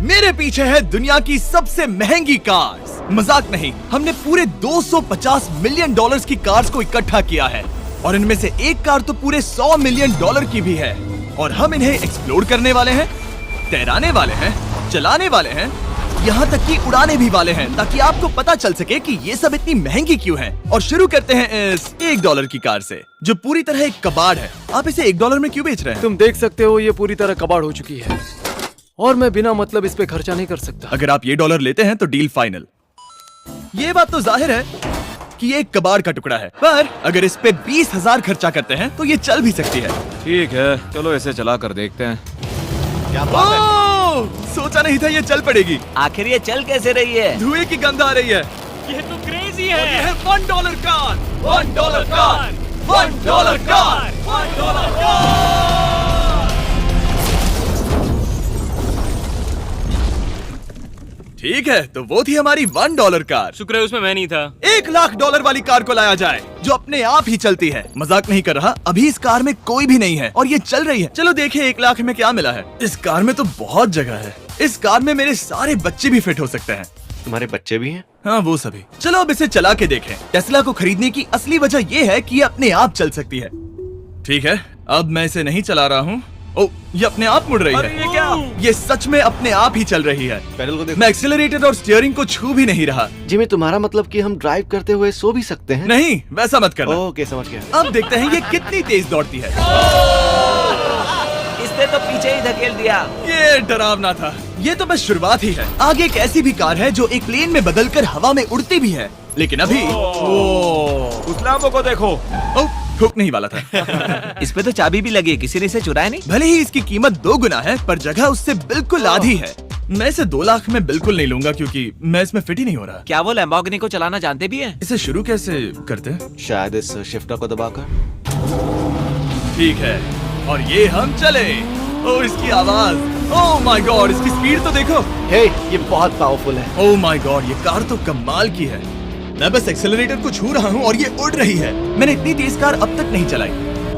मेरे पीछे है दुनिया की सबसे महंगी कार्स। मजाक नहीं, हमने पूरे 250 मिलियन डॉलर्स की कार्स को इकट्ठा किया है और इनमें से एक कार तो पूरे 100 मिलियन डॉलर की भी है। और हम इन्हें एक्सप्लोर करने वाले हैं, तैराने वाले हैं, चलाने वाले हैं, यहाँ तक कि उड़ाने भी वाले हैं, ताकि आपको पता चल सके कि ये सब इतनी महंगी क्यों है। और शुरू करते हैं इस $1 की कार से, जो पूरी तरह एक कबाड़ है। आप इसे $1 में क्यों बेच रहे हैं? तुम देख सकते हो ये पूरी तरह कबाड़ हो चुकी है और मैं बिना मतलब इस पे खर्चा नहीं कर सकता। अगर आप ये $1 लेते हैं तो डील फाइनल। ये बात तो जाहिर है कि ये एक कबाड़ का टुकड़ा है, पर अगर इस पे 20,000 खर्चा करते हैं तो ये चल भी सकती है। ठीक है, चलो इसे चला कर देखते हैं। क्या बात है? सोचा नहीं था ये चल पड़ेगी। आखिर ये चल कैसे रही है? धुएं की गंध आ रही है। ये तो क्रेजी है। और ये है $1 कार, $1 कार, $1 कार, $1 कार। ठीक है, तो वो थी हमारी $1 कार। शुक्र है उसमें मैं नहीं था। $1,00,000 वाली कार को लाया जाए जो अपने आप ही चलती है। मजाक नहीं कर रहा, अभी इस कार में कोई भी नहीं है और ये चल रही है। चलो देखें 1 लाख में क्या मिला है। इस कार में तो बहुत जगह है। इस कार में मेरे सारे बच्चे भी फिट हो सकते हैं। तुम्हारे बच्चे भी हैं? हाँ, वो सभी। चलो अब इसे चला के देखें। टेस्ला को खरीदने की असली वजह ये है कि ये अपने आप चल सकती है। ठीक है, अब मैं इसे नहीं चला रहा हूँ। ओ, ये अपने आप मुड़ रही है। ये क्या? ये सच में अपने आप ही चल रही है। पैडल को देखो। मैं एक्सीलरेटर और स्टीयरिंग को छू भी नहीं रहा। जिमी, तुम्हारा मतलब कि हम ड्राइव करते हुए सो भी सकते हैं? नहीं, वैसा मत करना। ओके, समझ गया। अब देखते हैं ये कितनी तेज दौड़ती है। इसने तो पीछे ही धकेल दिया। ये डरावना था। ये तो बस शुरुआत ही है। आगे एक ऐसी भी कार है जो एक प्लेन में बदलकर हवा में उड़ती भी है, लेकिन अभी उस लैम्बो को देखो। ठोक नहीं वाला था। इस पे तो चाबी भी लगी है, किसी ने इसे चुराया नहीं। भले ही इसकी कीमत 2 गुना है, पर जगह उससे बिल्कुल आधी है। मैं इसे 2 लाख में बिल्कुल नहीं लूंगा क्योंकि मैं इसमें फिट ही नहीं हो रहा। क्या वो लैम्बोर्गिनी को चलाना जानते भी हैं? इसे शुरू कैसे करते हैं? शायद इस शिफ्टर को दबाकर। ठीक है, और ये हम चले। ओ, इसकी आवाज, ओह माय गॉड, इसकी स्पीड तो देखो। हे, ये बहुत पावरफुल है। ओह माय गॉड, ये कार तो कमाल की है। मैं बस एक्सेलरेटर को छू रहा हूँ और ये उड़ रही है। मैंने इतनी तेज कार अब तक नहीं चलाई।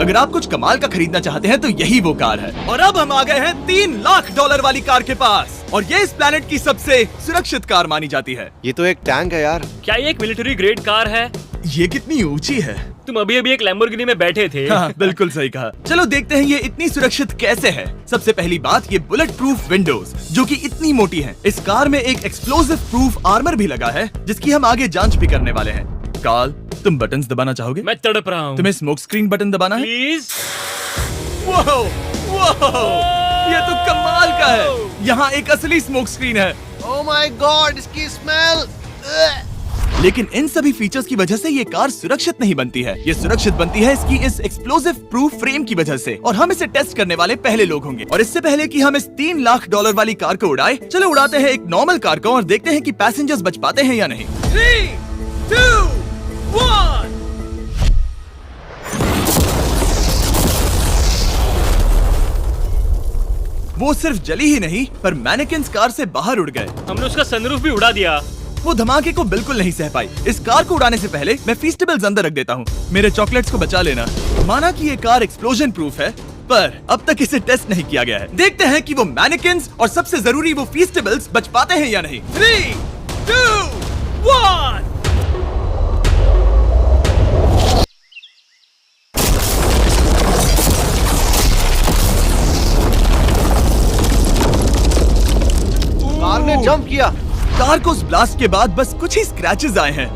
अगर आप कुछ कमाल का खरीदना चाहते हैं तो यही वो कार है। और अब हम आ गए हैं $3 लाख वाली कार के पास, और ये इस प्लेनेट की सबसे सुरक्षित कार मानी जाती है। ये तो एक टैंक है यार। क्या ये एक मिलिट्री ग्रेड कार है? ये कितनी ऊंची है। तुम अभी अभी एक लैम्बोर्गिनी में बैठे थे। हाँ, बिल्कुल सही कहा। चलो देखते हैं ये इतनी सुरक्षित कैसे है। सबसे पहली बात, ये बुलेट प्रूफ विंडोज जो कि इतनी मोटी हैं। इस कार में एक एक्सप्लोसिव प्रूफ आर्मर भी लगा है, जिसकी हम आगे जांच भी करने वाले हैं। कार्ल, तुम बटन्स दबाना चाहोगे? मैं तड़प रहा हूँ। तुम्हें स्मोक स्क्रीन बटन दबाना है? प्लीज। वाओ, वाओ, ये तो कमाल का है। यहाँ एक असली स्मोक स्क्रीन है। ओह माय गॉड, इसकी स्मेल। लेकिन इन सभी फीचर्स की वजह से ये कार सुरक्षित नहीं बनती है। ये सुरक्षित बनती है इसकी इस एक्सप्लोसिव प्रूफ फ्रेम की वजह से, और हम इसे टेस्ट करने वाले पहले लोग होंगे। और इससे पहले कि हम इस $3 लाख वाली कार को उड़ाए, चलो उड़ाते हैं एक नॉर्मल कार को और देखते हैं कि पैसेंजर्स बच पाते हैं या नहीं। 3, 2, 1। वो सिर्फ जली ही नहीं, पर मैनेकिन्स कार से बाहर उड़ गए। हमने उसका सनरूफ भी उड़ा दिया। वो धमाके को बिल्कुल नहीं सह पाई। इस कार को उड़ाने से पहले मैं फीस्टेबल्स अंदर रख देता हूँ। मेरे चॉकलेट्स को बचा लेना। माना कि ये कार एक्सप्लोजन प्रूफ है, पर अब तक इसे टेस्ट नहीं किया गया है। देखते हैं कि वो मैनेकिन्स और सबसे जरूरी वो फीस्टेबल्स बच पाते हैं या नहीं। 3, 2, 1। कार ने जंप किया। कार को उस ब्लास्ट के बाद बस कुछ ही स्क्रैचेस आए हैं।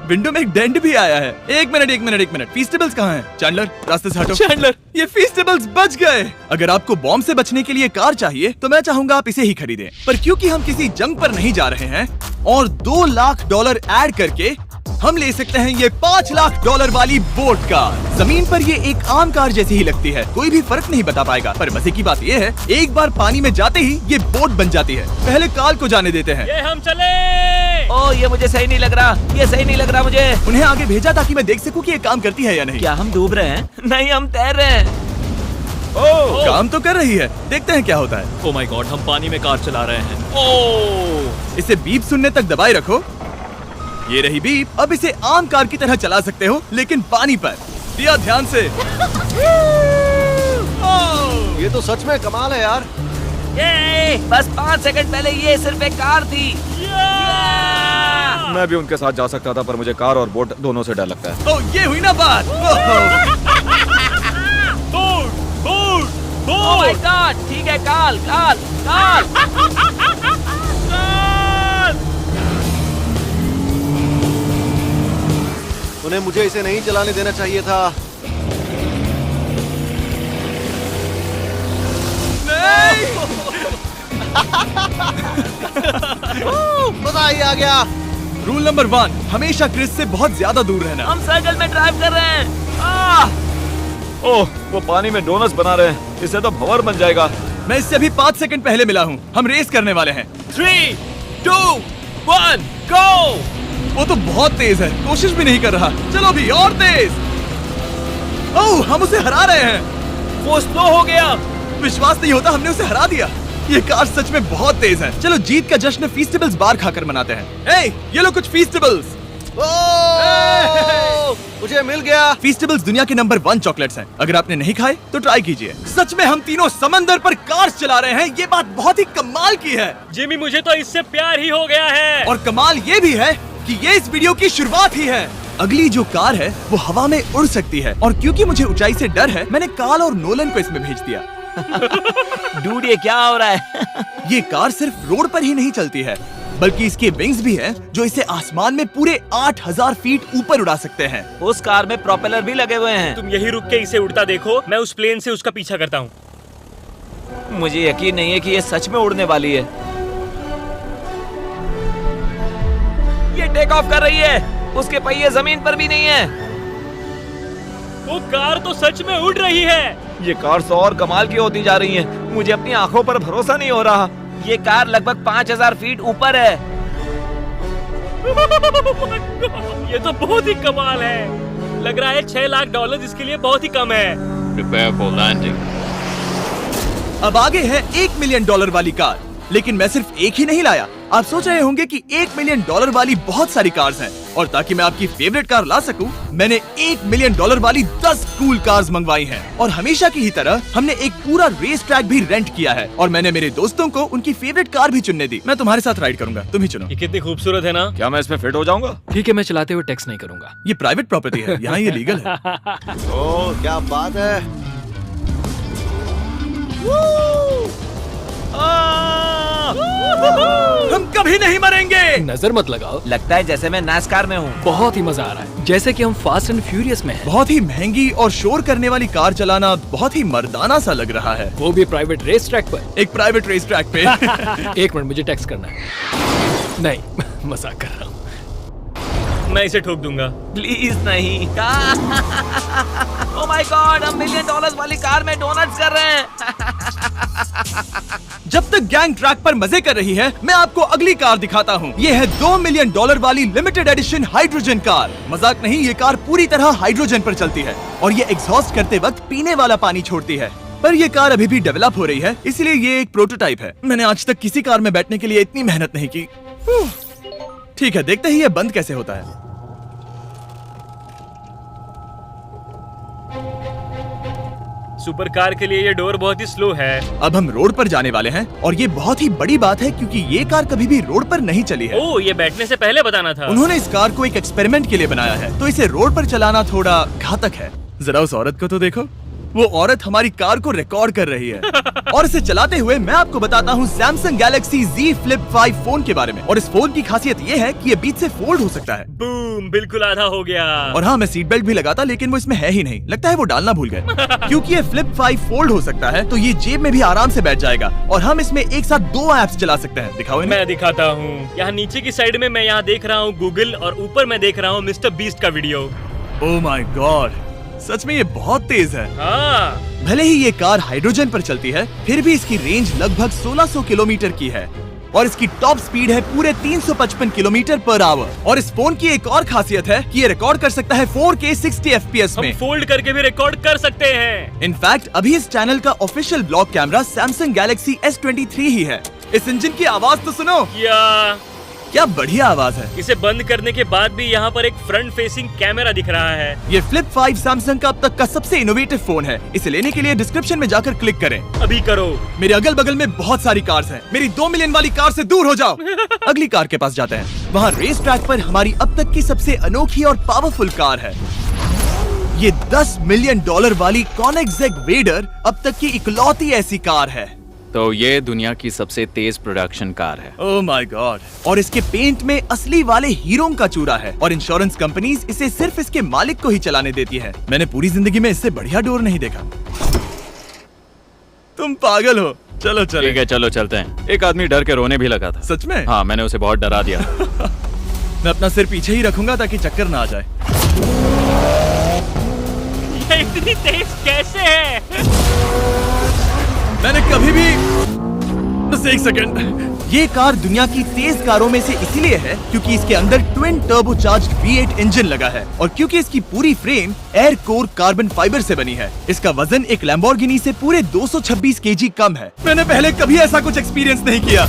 विंडो में एक डेंट भी आया है। एक मिनट, फीस्टेबल्स कहाँ हैं? चैंडलर, रास्ते से हटो। चैंडलर, ये फीस्टेबल्स बच गए। अगर आपको बॉम्ब से बचने के लिए कार चाहिए तो मैं चाहूंगा आप इसे ही खरीदें। पर क्योंकि हम किसी जंग पर नहीं जा रहे हैं और $2 लाख ऐड करके हम ले सकते हैं ये $5 लाख वाली बोट कार। जमीन पर ये एक आम कार जैसी ही लगती है, कोई भी फर्क नहीं बता पाएगा। पर मजे की बात ये है, एक बार पानी में जाते ही ये बोट बन जाती है। पहले कार्ल को जाने देते हैं। ये हम चले। ओ, ये मुझे सही नहीं लग रहा। ये सही नहीं लग रहा मुझे। उन्हें आगे भेजा ताकि मैं देख सकूं कि ये काम करती है या नहीं। क्या हम डूब रहे हैं? नहीं, हम तैर रहे हैं। काम तो कर रही है, देखते हैं क्या होता है। ओ माय गॉड, हम पानी में कार चला रहे हैं। ओह, इसे बीप सुनने तक दबाए रखो। ये रही बीप। अब इसे आम कार की तरह चला सकते हो, लेकिन पानी पर। दिया ध्यान से। ये तो सच में कमाल है यार। ये बस 5 सेकंड पहले ये सिर्फ एक कार थी। मैं भी उनके साथ जा सकता था, पर मुझे कार और बोट दोनों से डर लगता है। ओ ये हुई ना बात। ओह माय गॉड, ठीक है, काल काल काल। उन्हें मुझे इसे नहीं चलाने देना चाहिए था। मजा ही आ गया। रूल नंबर 1, हमेशा क्रिस से बहुत ज्यादा दूर रहना। हम सर्कल में ड्राइव कर रहे हैं। ओह, वो पानी में डोनट्स बना रहे हैं। इससे तो भंवर बन जाएगा। मैं इससे अभी 5 सेकंड पहले मिला हूँ। हम रेस करने वाले हैं। 3, 2, 1, गो। वो तो बहुत तेज है, कोशिश भी नहीं कर रहा। चलो भी और तेज। ओह, हम उसे हरा रहे हैं। वो स्लो हो गया। विश्वास नहीं होता, हमने उसे हरा दिया। ये कार सच में बहुत तेज है। चलो जीत का जश्न फीस्टेबल्स बार खाकर मनाते हैं। ए, ये लो कुछ फीस्टेबल्स। मुझे मिल गया। फीस्टेबल्स दुनिया के नंबर 1 चॉकलेट्स हैं। अगर आपने नहीं खाए तो ट्राई कीजिए। सच में हम तीनों समंदर पर कार चला रहे हैं। ये बात बहुत ही कमाल की है। जिमी, मुझे तो इससे प्यार ही हो गया है। और कमाल ये भी है कि ये इस वीडियो की शुरुआत ही है। अगली जो कार है वो हवा में उड़ सकती है, और क्योंकि मुझे ऊंचाई से डर है, मैंने काल और नोलन को इसमें भेज दिया। डूड, ये क्या हो रहा है? ये कार सिर्फ रोड पर ही नहीं चलती है, बल्कि इसके विंग्स भी हैं, जो इसे आसमान में पूरे 8000 फीट ऊपर उड़ा सकते हैं। उस कार में प्रोपेलर भी लगे हुए हैं। तुम यही रुक के इसे उड़ता देखो, मैं उस प्लेन से उसका पीछा करता हूँ। मुझे यकीन नहीं है कि ये सच में उड़ने वाली है। ये टेक ऑफ कर रही है। उसके पहिए जमीन पर भी नहीं है। वो कार तो सच में उड़ रही है। ये कार तो और कमाल की होती जा रही है। मुझे अपनी आंखों पर भरोसा नहीं हो रहा। ये कार लगभग 5000 फीट ऊपर है। ये तो बहुत ही कमाल है। लग रहा है $6 लाख इसके लिए बहुत ही कम है। Prepare for landing. अब आगे है $1 मिलियन वाली कार, लेकिन मैं सिर्फ एक ही नहीं लाया। आप सोच रहे होंगे कि $1 मिलियन वाली बहुत सारी कार्स हैं, और ताकि मैं आपकी फेवरेट कार ला सकूं, मैंने $1 मिलियन वाली 10 कूल कार्स मंगवाई हैं। और हमेशा की ही तरह हमने एक पूरा रेस ट्रैक भी रेंट किया है, और मैंने मेरे दोस्तों को उनकी फेवरेट कार भी चुनने दी। मैं तुम्हारे साथ राइड करूंगा, तुम ही चुनो। ये कितनी खूबसूरत है ना। क्या मैं इसमें फिट हो जाऊंगा? ठीक है, मैं चलाते हुए टेक्स्ट नहीं करूंगा। ये प्राइवेट प्रॉपर्टी है, यहाँ ये लीगल है। ओह, क्या बात है। हम कभी नहीं मरेंगे। नजर मत लगाओ। लगता है जैसे मैं नास्कार में हूँ। बहुत ही मजा आ रहा है, जैसे कि हम फास्ट एंड फ्यूरियस में हैं। बहुत ही महंगी और शोर करने वाली कार चलाना बहुत ही मर्दाना सा लग रहा है। वो भी प्राइवेट रेस ट्रैक पर। एक प्राइवेट रेस ट्रैक पे। 1 मिनट, मुझे टेक्स्ट करना है। नहीं, मजाक कर रहा हूँ। मैं इसे ठोक दूंगा। प्लीज नहीं। ओह माय गॉड, हम $1 मिलियन वाली कार में डोनट्स कर रहे हैं। जब तक गैंग ट्रैक पर मजे कर रही है, मैं आपको अगली कार दिखाता हूँ। ये है $2 मिलियन वाली लिमिटेड एडिशन हाइड्रोजन कार। मजाक नहीं, ये कार पूरी तरह हाइड्रोजन पर चलती है, और ये एग्जॉस्ट करते वक्त पीने वाला पानी छोड़ती है। पर ये कार अभी भी डेवलप हो रही है, इसलिए ये एक प्रोटोटाइप है। मैंने आज तक किसी कार में बैठने के लिए इतनी मेहनत नहीं की। ठीक है, देखते ही ये बंद कैसे होता है। सुपर कार के लिए ये डोर बहुत ही स्लो है। अब हम रोड पर जाने वाले हैं, और ये बहुत ही बड़ी बात है क्योंकि ये कार कभी भी रोड पर नहीं चली है। ओह, ये बैठने से पहले बताना था। उन्होंने इस कार को एक एक्सपेरिमेंट के लिए बनाया है, तो इसे रोड पर चलाना थोड़ा घातक है। जरा उस औरत को तो देखो, वो औरत हमारी कार को रिकॉर्ड कर रही है। और इसे चलाते हुए मैं आपको बताता हूँ Samsung Galaxy Z Flip 5 phone के बारे में। और इस फोन की खासियत ये है कि ये बीच से फोल्ड हो सकता है। बूम, बिल्कुल आधा हो गया। और हाँ, मैं सीट बेल्ट भी लगाता, लेकिन वो इसमें है ही नहीं। लगता है वो डालना भूल गए। क्योंकि ये Flip 5 फोल्ड हो सकता है, तो ये जेब में भी आराम से बैठ जाएगा, और हम इसमें एक साथ 2 ऐप्स चला सकते हैं। दिखाओ इन्हें। मैं दिखाता हूँ। यहाँ नीचे की साइड में मैं यहाँ देख रहा हूँ गूगल, और ऊपर मैं देख रहा हूँ मिस्टर बीस्ट का वीडियो। ओह माय गॉड, सच में ये बहुत तेज है। हाँ, भले ही ये कार हाइड्रोजन पर चलती है, फिर भी इसकी रेंज लगभग 1600 किलोमीटर की है, और इसकी टॉप स्पीड है पूरे 355 किलोमीटर पर आवर। और इस फोन की एक और खासियत है कि ये रिकॉर्ड कर सकता है 4K 60 FPS हम में। फोल्ड करके भी रिकॉर्ड कर सकते हैं। इनफैक्ट अभी इस चैनल का official blog camera Samsung Galaxy S23 ही है। इस इंजन की आवाज तो सुनो। या क्या बढ़िया आवाज है। इसे बंद करने के बाद भी यहाँ पर एक फ्रंट फेसिंग कैमरा दिख रहा है। ये फ्लिप 5 सैमसंग का अब तक का सबसे इनोवेटिव फोन है। इसे लेने के लिए डिस्क्रिप्शन में जाकर क्लिक करें। अभी करो। मेरे अगल बगल में बहुत सारी कार्स हैं। मेरी 2 मिलियन वाली कार से दूर हो जाओ। अगली कार के पास जाते हैं। वहाँ रेस ट्रैक पर हमारी अब तक की सबसे अनोखी और पावरफुल कार है। ये $10 मिलियन वाली Koenigsegg वेडर अब तक की इकलौती ऐसी कार है। तो ये दुनिया की सबसे तेज प्रोडक्शन कार है। Oh my God. और इसके पेंट में असली वाले हीरों का चूरा है और इंश्योरेंस कंपनीज इसे सिर्फ इसके मालिक को ही चलाने देती है। मैंने पूरी जिंदगी में इससे बढ़िया डोर नहीं देखा। तुम पागल हो। चलो चलो। ठीक है चलो चलते हैं। एक आदमी डर के रोने भी लगा था। सच में? हाँ, मैंने उसे बहुत डरा दिया। मैं अपना सिर पीछे ही रखूंगा ताकि चक्कर ना आ जाए। ये इतनी तेज कैसे है? मैंने कभी भी बस एक सेकंड। ये कार दुनिया की तेज कारों में से इसीलिए है क्योंकि इसके अंदर ट्विन टर्बोचार्ज्ड V8 इंजन लगा है और क्योंकि इसकी पूरी frame air core carbon fibre से बनी है। इसका वजन एक लैम्बोर्गिनी से पूरे 226 kg कम है। मैंने पहले कभी ऐसा कुछ एक्सपीरियंस नहीं किया।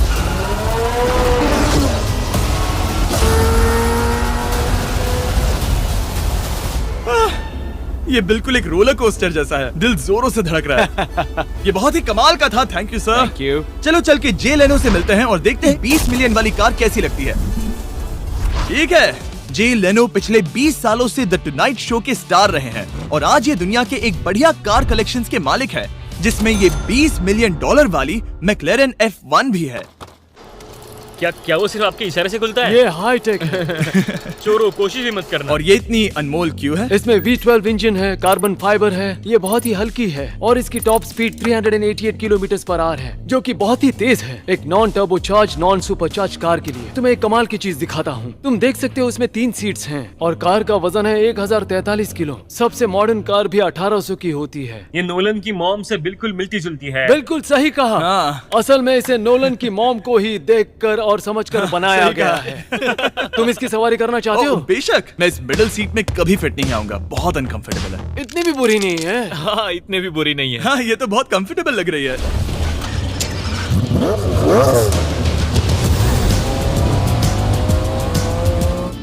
ये बिल्कुल एक रोलर कोस्टर जैसा है। दिल जोरों से धड़क रहा है। ये बहुत ही कमाल का था। Thank you sir. Thank you. चलो चल के जे लेनो से मिलते हैं और देखते हैं 20 मिलियन वाली कार कैसी लगती है। ठीक है। जे लेनो पिछले 20 सालों से द टुनाइट शो के स्टार रहे हैं और आज ये दुनिया के एक बढ़िया कार कलेक्शंस के मालिक है, जिसमें ये $20 मिलियन वाली मैक्लेरन F1 भी है। क्या वो सिर्फ आपके इशारे से खुलता है? ये हाई टेक है। चोरों, कोशिश भी मत करना। और ये इतनी अनमोल क्यों है? इसमें V12 इंजन है, कार्बन फाइबर है, ये बहुत ही हल्की है और इसकी top speed 388 kilometre per hour है, जो कि बहुत ही तेज है एक non turbocharge non supercharge car के लिए। तुम्हें एक कमाल की चीज दिखाता हूँ। तुम देख सकते हो इसमें 3 सीट्स हैं और कार का वजन है 1043 किलो। सबसे मॉडर्न कार भी 1800 की होती है। ये नोलन की मॉम से बिल्कुल मिलती जुलती है। बिल्कुल सही कहा। हाँ। असल में इसे नोलन की मॉम को ही देखकर और समझकर बनाया सही गया कहा। है। तुम इसकी सवारी करना चाहते हो? बेशक। मैं इस मिडिल सीट में कभी फिट नहीं आऊंगा। बहुत अनकंफर्टेबल है। इतनी भी बुरी नहीं है। हाँ, इतने भी बुरी नहीं है। हाँ, ये तो बहुत कंफर्टेबल लग रही है।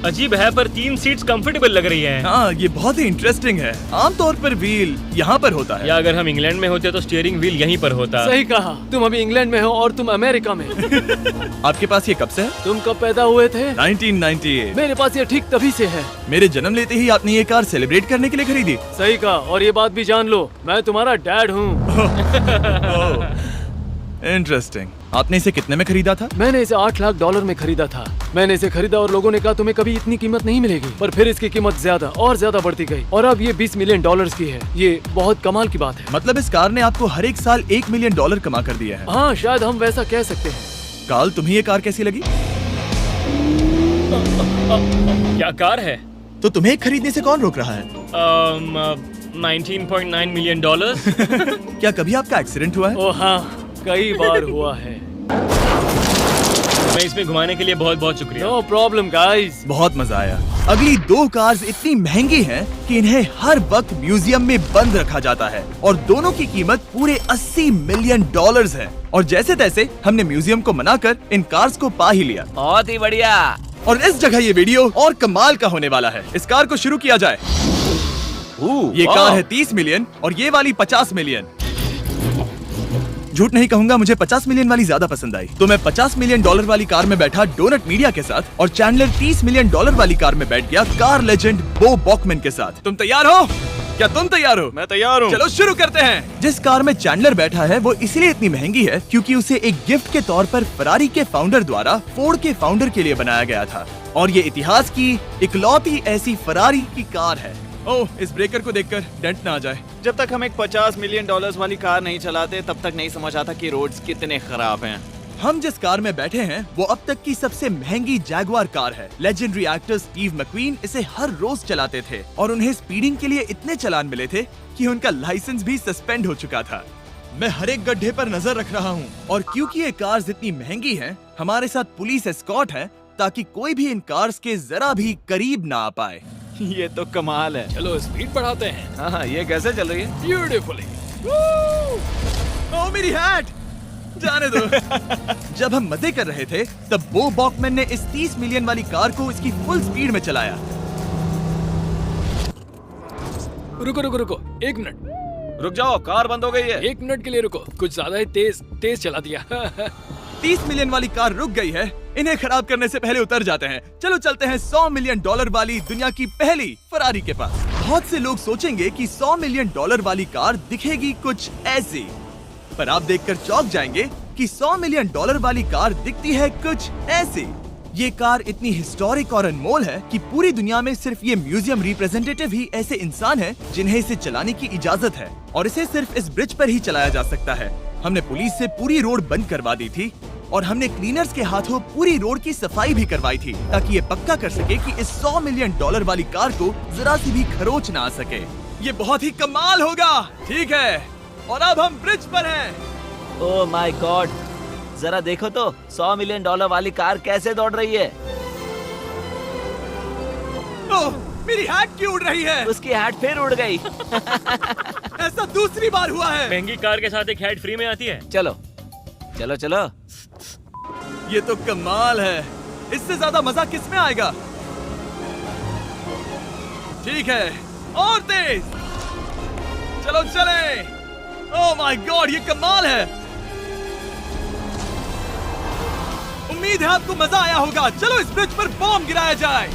अजीब है पर 3 सीट्स कंफर्टेबल लग रही हैं। हाँ, ये बहुत ही इंटरेस्टिंग है। आमतौर पर व्हील यहाँ पर होता है। या अगर हम इंग्लैंड में होते तो स्टीयरिंग व्हील यहीं पर होता। सही कहा। तुम अभी इंग्लैंड में हो और तुम अमेरिका में। आपके पास ये कब से है? तुम कब पैदा हुए थे? 1998। मेरे पास ये ठीक तभी से है। मेरे जन्म लेते ही आपने ये कार सेलिब्रेट करने के लिए खरीदी। सही कहा। और ये बात भी जान लो, मैं तुम्हारा डैड हूँ। इंटरेस्टिंग। आपने इसे कितने में खरीदा था? मैंने इसे $8 लाख में खरीदा था। मैंने इसे खरीदा और लोगों ने कहा तुम्हें कभी इतनी कीमत नहीं मिलेगी, पर फिर इसकी कीमत ज्यादा और ज्यादा बढ़ती गई और अब ये $20 मिलियन की है। ये बहुत कमाल की बात है। मतलब इस कार ने आपको हर एक साल $1 मिलियन कमा कर दिया है। हाँ, शायद हम वैसा कह सकते हैं। काल, तुम्हें ये कार कैसी लगी? क्या कार है? तो तुम्हें खरीदने से कौन रोक रहा है? 19.9 मिलियन डॉलर। क्या कभी आपका एक्सीडेंट हुआ है? ओ हाँ, कई बार हुआ है। मैं इसमें घुमाने के लिए बहुत बहुत शुक्रिया। No problem guys. बहुत मजा आया। अगली 2 कार्स इतनी महंगी हैं कि इन्हें हर वक्त म्यूजियम में बंद रखा जाता है और दोनों की कीमत पूरे $80 मिलियन है। और जैसे तैसे हमने म्यूजियम को मनाकर इन कार्स को पा ही लिया। बहुत ही बढ़िया। और इस जगह ये वीडियो और कमाल का होने वाला है। इस कार को शुरू किया जाए। ये कार है 30 मिलियन और ये वाली 50 मिलियन। झूठ नहीं कहूंगा, मुझे 50 मिलियन वाली ज्यादा पसंद आई। तो मैं $50 मिलियन वाली कार में बैठा डोनट मीडिया के साथ और चैंडलर $30 मिलियन वाली कार में बैठ गया कार लेजेंड बो बॉकमैन के साथ। तुम तैयार हो? क्या तुम तैयार हो? मैं तैयार हूँ। चलो शुरू करते हैं। जिस कार में चैंडलर बैठा है वो इसलिए इतनी महंगी है क्योंकि उसे एक गिफ्ट के तौर पर फरारी के फाउंडर द्वारा फोर्ड के फाउंडर के लिए बनाया गया था और ये इतिहास की इकलौती ऐसी फरारी की कार है। ओह, इस ब्रेकर को देखकर डेंट ना आ जाए। जब तक हम एक $50 मिलियन वाली कार नहीं चलाते तब तक नहीं समझ आता कि रोड्स कितने खराब हैं। हम जिस कार में बैठे हैं वो अब तक की सबसे महंगी जैगवार कार है। लेजेंडरी एक्टर स्टीव मैक्वीन इसे हर रोज चलाते थे और उन्हें स्पीडिंग के लिए इतने चालान मिले थे कि उनका लाइसेंस भी सस्पेंड हो चुका था। मैं हर एक गड्ढे पर नजर रख रहा हूँ और क्योंकि ये कार्स इतनी महंगी हैं, हमारे साथ पुलिस एस्कॉर्ट है ताकि कोई भी इन कार्स के जरा भी करीब ना आ पाए। ये तो कमाल है। चलो स्पीड बढ़ाते हैं। हाँ, ये कैसे चल रही है? ब्यूटीफुली। ओह, मेरी हैट! जाने दो। जब हम मजे कर रहे थे तब बो बॉकमैन ने इस 30 मिलियन वाली कार को इसकी फुल स्पीड में चलाया। रुको रुको रुको, 1 मिनट। रुक जाओ, कार बंद हो गई है। 1 मिनट के लिए रुको, कुछ ज्यादा ही तेज चला दिया। 30 मिलियन वाली कार रुक गई है। इन्हें खराब करने से पहले उतर जाते हैं। चलो चलते हैं $100 मिलियन वाली दुनिया की पहली फरारी के पास। बहुत से लोग सोचेंगे कि $100 मिलियन वाली कार दिखेगी कुछ ऐसी, पर आप देखकर चौंक जाएंगे कि $100 मिलियन वाली कार दिखती है कुछ ऐसी। ये कार इतनी हिस्टोरिक और अनमोल है कि पूरी दुनिया में सिर्फ ये म्यूजियम रिप्रेजेंटेटिव ही ऐसे इंसान हैं जिन्हें इसे चलाने की इजाजत है, और इसे सिर्फ इस ब्रिज पर ही चलाया जा सकता है। हमने पुलिस से पूरी रोड बंद करवा दी थी और हमने क्लीनर्स के हाथों पूरी रोड की सफाई भी करवाई थी, ताकि ये पक्का कर सके कि इस $100 मिलियन वाली कार को जरा सी भी खरोच ना आ सके। ये बहुत ही कमाल होगा, ठीक है? और अब हम ब्रिज पर हैं। ओह माय गॉड, जरा देखो तो $100 मिलियन वाली कार कैसे दौड़ रही है। ओह, मेरी हैट क्यों उड़ रही है? उसकी हैट फिर उड़ गई। ऐसा दूसरी बार हुआ है। महंगी कार के साथ एक हैट फ्री में आती है। चलो चलो चलो। ये तो कमाल है। इससे ज्यादा मजा किस में आएगा? ठीक है, और तेज। चलो चले। ओह माय गॉड, ये कमाल है। उम्मीद है आपको मजा आया होगा। चलो इस ब्रिज पर बॉम्ब गिराया जाए।